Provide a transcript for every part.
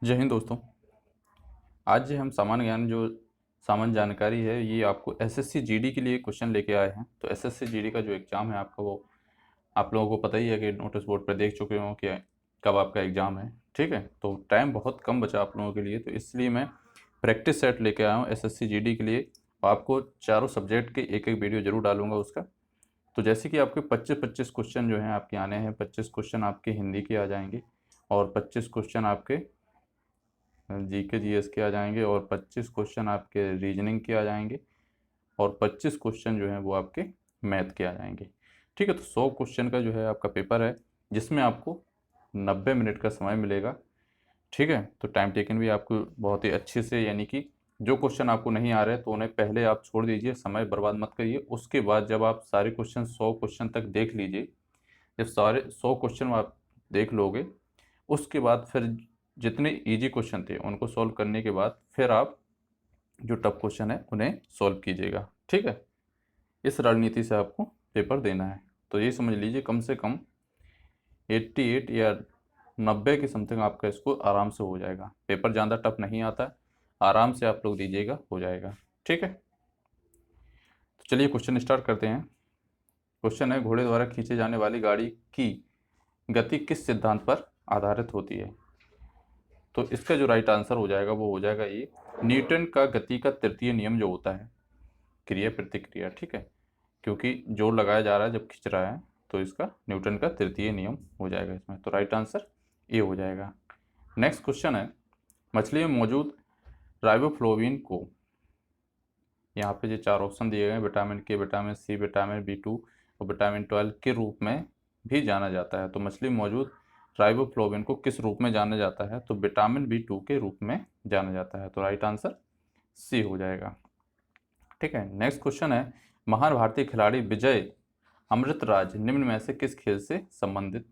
जय हिंद दोस्तों। आज हम सामान्य जानकारी है ये आपको एसएससी जीडी के लिए क्वेश्चन लेके आए हैं। तो एसएससी जीडी का जो एग्ज़ाम है आपका वो आप लोगों को पता ही है कि नोटिस बोर्ड पर देख चुके हो कि कब आपका एग्ज़ाम है। ठीक है, तो टाइम बहुत कम बचा आप लोगों के लिए, तो इसलिए मैं प्रैक्टिस सेट लेके आया हूँ एसएससी जीडी के लिए। आपको चारों सब्जेक्ट के एक एक वीडियो जरूर डालूंगा उसका। तो जैसे कि आपके 25-25 क्वेश्चन जो हैं आपके आने हैं। 25 क्वेश्चन आपके हिंदी के आ जाएंगे और 25 क्वेश्चन आपके जीके जीएस के आ जाएंगे और 25 क्वेश्चन आपके रीजनिंग के आ जाएंगे और 25 क्वेश्चन जो हैं वो आपके मैथ के आ जाएंगे। ठीक है, तो 100 क्वेश्चन का जो है आपका पेपर है जिसमें आपको 90 मिनट का समय मिलेगा। ठीक है, तो टाइम टेकन भी आपको बहुत ही अच्छे से, यानी कि जो क्वेश्चन आपको नहीं आ रहे तो उन्हें पहले आप छोड़ दीजिए, समय बर्बाद मत करिए। उसके बाद जब आप सारे क्वेश्चन 100 क्वेश्चन तक देख लीजिए, जब सारे 100 क्वेश्चन आप देख लोगे उसके बाद फिर जितने इजी क्वेश्चन थे उनको सॉल्व करने के बाद फिर आप जो टफ क्वेश्चन है उन्हें सॉल्व कीजिएगा। ठीक है, इस रणनीति से आपको पेपर देना है। तो ये समझ लीजिए कम से कम 88 या 90 के समथिंग आपका इसको आराम से हो जाएगा। पेपर ज़्यादा टफ नहीं आता है, आराम से आप लोग दीजिएगा, हो जाएगा। ठीक है, तो चलिए क्वेश्चन स्टार्ट करते हैं। क्वेश्चन है, घोड़े द्वारा खींचे जाने वाली गाड़ी की गति किस सिद्धांत पर आधारित होती है? तो इसका जो राइट आंसर हो जाएगा वो हो जाएगा ये न्यूटन का गति का तृतीय नियम जो होता है, क्रिया प्रतिक्रिया। ठीक है, क्योंकि जोर लगाया जा रहा है जब खींच रहा है तो इसका न्यूटन का तृतीय नियम हो जाएगा इसमें। तो राइट आंसर ए हो जाएगा। नेक्स्ट क्वेश्चन है, मछली में मौजूद राइबोफ्लोविन को, यहाँ पे जो चार ऑप्शन दिए गए हैं, विटामिन के, विटामिन सी, विटामिन B2 और विटामिन 12 के रूप में भी जाना जाता है। तो मछली में मौजूद राइबोफ्लोविन को किस रूप में जाना जाता है? तो विटामिन B2 के रूप में जाना जाता है। तो राइट आंसर सी हो जाएगा। ठीक है, नेक्स्ट क्वेश्चन है, महान भारतीय खिलाड़ी विजय अमृतराज निम्न में से किस खेल से संबंधित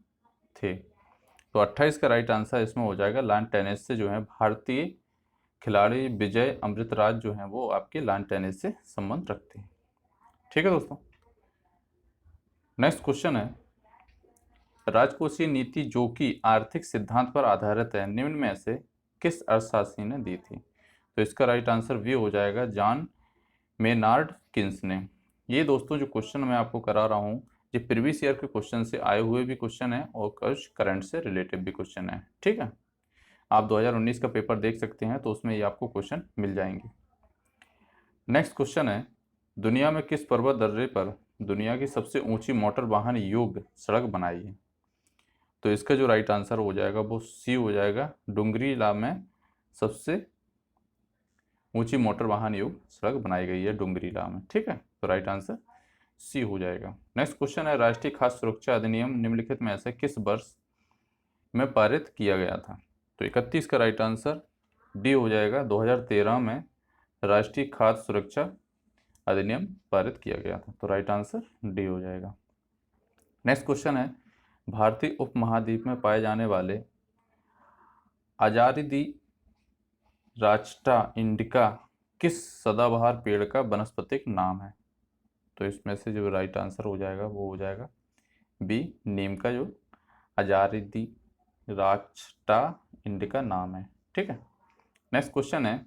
थे? तो 28 का राइट आंसर इसमें हो जाएगा लॉन टेनिस से जो है भारतीय खिलाड़ी विजय अमृतराज जो हैं वो आपके लॉन टेनिस से संबंध रखते हैं। ठीक है दोस्तों, नेक्स्ट क्वेश्चन है, राजकोषीय नीति जो कि आर्थिक सिद्धांत पर आधारित है निम्न में से किस अर्थशास्त्री ने दी थी? तो इसका राइट आंसर भी हो जाएगा जॉन मेनार्ड किन्स ने। ये दोस्तों जो क्वेश्चन मैं आपको करा रहा हूँ ये प्रीवियस ईयर के क्वेश्चन से आए हुए भी क्वेश्चन है और कुछ करंट से रिलेटिव भी क्वेश्चन है। ठीक है, आप 2019 का पेपर देख सकते हैं तो उसमें ये आपको क्वेश्चन मिल जाएंगे। नेक्स्ट क्वेश्चन है, दुनिया में किस पर्वत दर्रे पर दुनिया की सबसे ऊंची मोटर वाहन योग्य सड़क बनाई है? तो इसका जो राइट आंसर हो जाएगा वो सी हो जाएगा, डुंगरी इला में सबसे ऊंची मोटर वाहन योग्य सड़क बनाई गई है डुंगरी इला में। ठीक है, तो राइट आंसर सी हो जाएगा। नेक्स्ट क्वेश्चन है, राष्ट्रीय खाद्य सुरक्षा अधिनियम निम्नलिखित में से किस वर्ष में पारित किया गया था? तो 31 का राइट आंसर डी हो जाएगा, 2013 में राष्ट्रीय खाद्य सुरक्षा अधिनियम पारित किया गया था। तो राइट आंसर डी हो जाएगा। नेक्स्ट क्वेश्चन है, भारतीय उपमहाद्वीप में पाए जाने वाले अजारिदी रास्टा इंडिका किस सदाबहार पेड़ का वानस्पतिक नाम है? तो इसमें से जो राइट आंसर हो जाएगा वो हो जाएगा बी, नीम का जो अजारिदी रास्टा इंडिका नाम है। ठीक है, नेक्स्ट क्वेश्चन है,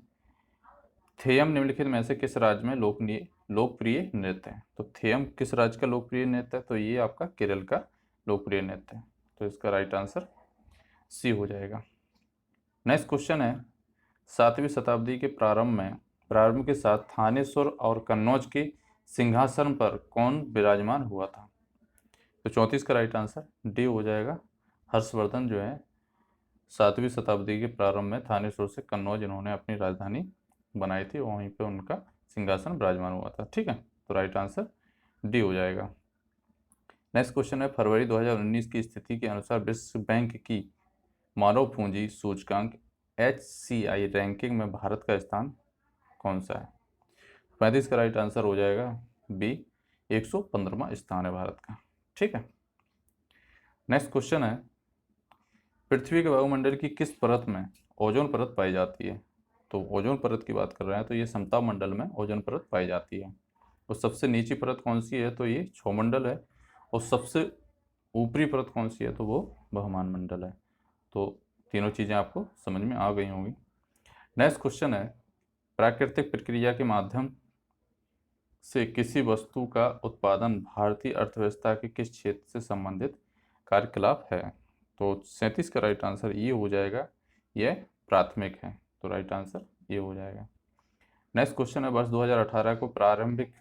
थेयम निम्नलिखित में से किस राज्य में लोकप्रिय नृत्य है? तो थेयम किस राज्य का लोकप्रिय नृत्य है? तो ये आपका केरल का लोकप्रिय नृत्य है। तो इसका राइट आंसर सी हो जाएगा। नेक्स्ट क्वेश्चन है, 7वीं शताब्दी के प्रारंभ के साथ थानेश्वर और कन्नौज के सिंहासन पर कौन विराजमान हुआ था? तो 34 का राइट आंसर डी हो जाएगा, हर्षवर्धन जो है 7वीं शताब्दी के प्रारंभ में थानेश्वर से कन्नौज इन्होंने अपनी राजधानी बनाई थी, वहीं पे उनका सिंहासन विराजमान हुआ था। ठीक है, तो राइट आंसर डी हो जाएगा। नेक्स्ट क्वेश्चन है, फरवरी 2019 की स्थिति के अनुसार विश्व बैंक की मानव पूंजी सूचकांक HCI रैंकिंग में भारत का स्थान कौन सा है? 35 का राइट आंसर हो जाएगा बी, 115वां स्थान है भारत का। ठीक है, नेक्स्ट क्वेश्चन है, पृथ्वी के वायुमंडल की किस परत में ओजोन परत पाई जाती है? तो ओजोन परत की बात कर रहे हैं तो ये समताप मंडल में ओजोन परत पाई जाती है। और सबसे नीची परत कौन सी है? तो ये क्षौमंडल है। और सबसे ऊपरी परत कौन सी है? तो वो बहमान मंडल है। तो तीनों चीज़ें आपको समझ में आ गई होंगी। नेक्स्ट क्वेश्चन है, प्राकृतिक प्रक्रिया के माध्यम से किसी वस्तु का उत्पादन भारतीय अर्थव्यवस्था के किस क्षेत्र से संबंधित कार्यकलाप है? तो 37 का राइट आंसर ये हो जाएगा, यह प्राथमिक है, तो राइट आंसर ये हो जाएगा। नेक्स्ट क्वेश्चन है, वर्ष 2018 को प्रारंभिक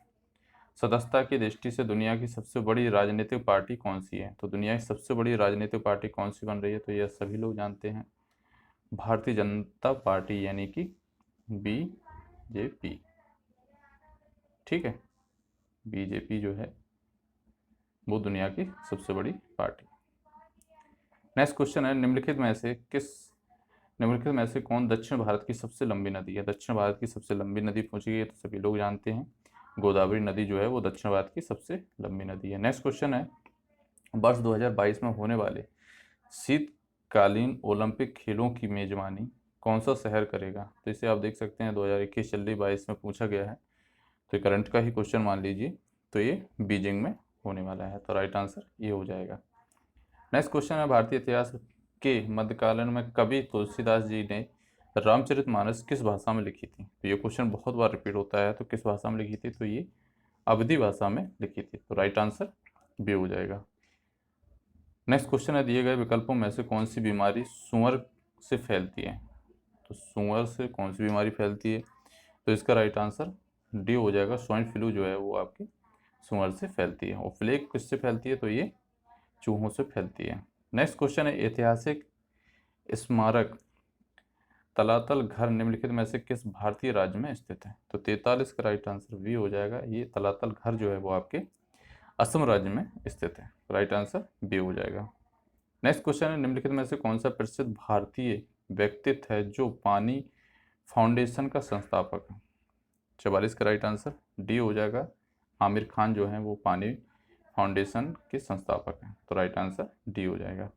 सदस्यता की दृष्टि से दुनिया की सबसे बड़ी राजनीतिक पार्टी कौन सी है? तो दुनिया की सबसे बड़ी राजनीतिक पार्टी कौन सी बन रही है? तो यह सभी लोग जानते हैं, भारतीय जनता पार्टी यानी कि बीजेपी। ठीक है, बीजेपी जो है वो दुनिया की सबसे बड़ी पार्टी। नेक्स्ट क्वेश्चन है, निम्नलिखित में से कौन दक्षिण भारत की सबसे लंबी नदी है? दक्षिण भारत की सबसे लंबी नदी पूछी गई है, तो सभी लोग जानते हैं, गोदावरी नदी जो है वो दक्षिण भारत की सबसे लंबी नदी है। नेक्स्ट क्वेश्चन है, वर्ष 2022 में होने वाले शीतकालीन ओलंपिक खेलों की मेजबानी कौन सा शहर करेगा? तो इसे आप देख सकते हैं 2021 चल रही 22 में पूछा गया है, तो ये करंट का ही क्वेश्चन मान लीजिए, तो ये बीजिंग में होने वाला है, तो राइट आंसर ये हो जाएगा। नेक्स्ट क्वेश्चन है, भारतीय इतिहास के मध्यकालीन में कवि तुलसीदास जी ने रामचरितमानस किस भाषा में लिखी थी? तो ये क्वेश्चन बहुत बार रिपीट होता है, तो किस भाषा में लिखी थी? तो ये अवधी भाषा में लिखी थी, तो राइट आंसर बी हो जाएगा। नेक्स्ट क्वेश्चन है, दिए गए विकल्पों में से कौन सी बीमारी सुअर से फैलती है? तो सुअर से कौन सी बीमारी फैलती है? तो इसका राइट आंसर डी हो जाएगा, स्वाइन फ्लू जो है वो आपकी सुअर से फैलती है। और प्लेग किससे फैलती है? तो ये चूहों से फैलती है। नेक्स्ट क्वेश्चन है, ऐतिहासिक स्मारक तलातल घर निम्नलिखित में से किस भारतीय राज्य में स्थित है? तो 43 का राइट आंसर वी हो जाएगा, ये तलातल घर जो है वो आपके असम राज्य में स्थित है, राइट आंसर बी हो जाएगा। नेक्स्ट क्वेश्चन है, निम्नलिखित में से कौन सा प्रसिद्ध भारतीय व्यक्तित्व है जो पानी फाउंडेशन का संस्थापक है? 44 का राइट आंसर डी हो जाएगा, आमिर खान जो है वो पानी फाउंडेशन के संस्थापक हैं, तो राइट आंसर डी हो जाएगा।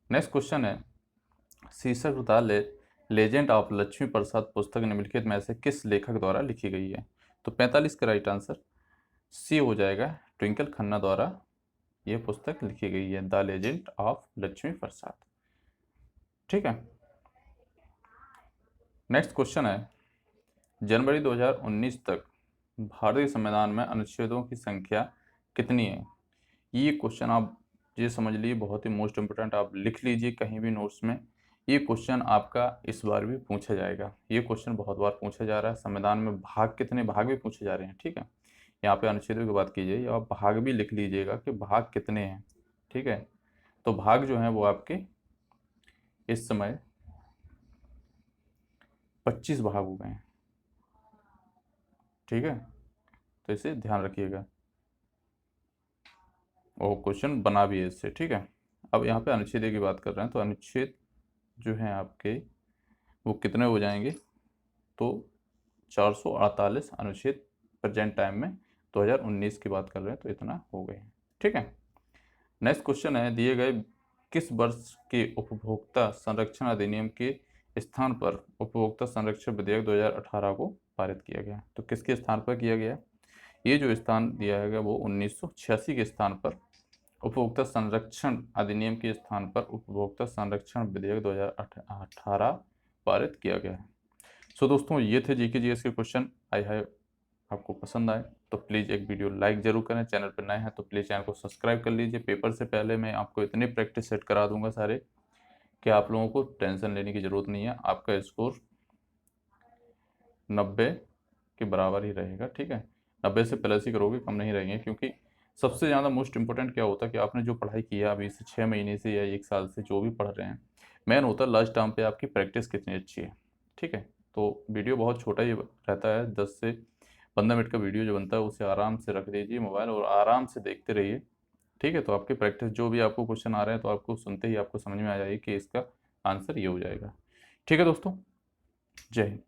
नेक्स्ट क्वेश्चन है, शीर्षक था लेजेंड ऑफ लक्ष्मी प्रसाद पुस्तक निम्नलिखित में से किस लेखक द्वारा लिखी गई है? तो 45 का राइट आंसर सी हो जाएगा, ट्विंकल खन्ना द्वारा यह पुस्तक लिखी गई है, द लेजेंड ऑफ लक्ष्मी प्रसाद। ठीक है, नेक्स्ट क्वेश्चन है, जनवरी 2019 तक भारतीय संविधान में अनुच्छेदों की संख्या कितनी है? ये क्वेश्चन आप ये समझ लीजिए बहुत ही मोस्ट इम्पोर्टेंट, आप लिख लीजिए कहीं भी नोट्स में, ये क्वेश्चन आपका इस बार भी पूछा जाएगा। ये क्वेश्चन बहुत बार पूछा जा रहा है, संविधान में भाग कितने भाग भी पूछे जा रहे हैं। ठीक है, यहाँ पे अनुच्छेदों की बात कीजिए या आप भाग भी लिख लीजिएगा कि भाग कितने हैं। ठीक है, तो भाग जो हैं वो आपके इस समय 25 भाग हो गए हैं। ठीक है, तो इसे ध्यान रखिएगा और क्वेश्चन बना भी है इससे। ठीक है, अब यहाँ पे अनुच्छेद की बात कर रहे हैं, तो अनुच्छेद जो हैं आपके वो कितने हो जाएंगे? तो 448 अनुच्छेद प्रेजेंट टाइम में 2019 की बात कर रहे हैं, तो इतना हो गए हैं। ठीक है, नेक्स्ट क्वेश्चन है, दिए गए किस वर्ष के उपभोक्ता संरक्षण अधिनियम के स्थान पर उपभोक्ता संरक्षण विधेयक 2018 को पारित किया गया? तो किसके स्थान पर किया गया? ये जो स्थान दिया गया वो 1986 के स्थान पर उपभोक्ता संरक्षण अधिनियम के स्थान पर उपभोक्ता संरक्षण विधेयक 2018 पारित किया गया है। सो दोस्तों, ये थे जीके जीएस के क्वेश्चन। आई होप आपको पसंद आए, तो प्लीज़ एक वीडियो लाइक जरूर करें। चैनल पर नए हैं तो प्लीज़ चैनल को सब्सक्राइब कर लीजिए। पेपर से पहले मैं आपको इतनी प्रैक्टिस सेट करा दूंगा सारे कि आप लोगों को टेंशन लेने की ज़रूरत नहीं है। आपका स्कोर 90 के बराबर ही रहेगा। ठीक है, 90 से प्लस ही करोगे, कम नहीं रहेंगे, क्योंकि सबसे ज़्यादा मोस्ट इंपॉर्टेंट क्या होता है कि आपने जो पढ़ाई की है अभी से 6 महीने से या 1 साल से जो भी पढ़ रहे हैं, मेन होता है लास्ट टाइम पे आपकी प्रैक्टिस कितनी अच्छी है। ठीक है, तो वीडियो बहुत छोटा ही रहता है, 10 से 15 मिनट का वीडियो जो बनता है उसे आराम से रख दीजिए मोबाइल और आराम से देखते रहिए। ठीक है, तो आपकी प्रैक्टिस जो भी आपको क्वेश्चन आ रहे हैं तो आपको सुनते ही आपको समझ में आ जाएगी कि इसका आंसर ये हो जाएगा। ठीक है दोस्तों, जय हिंद।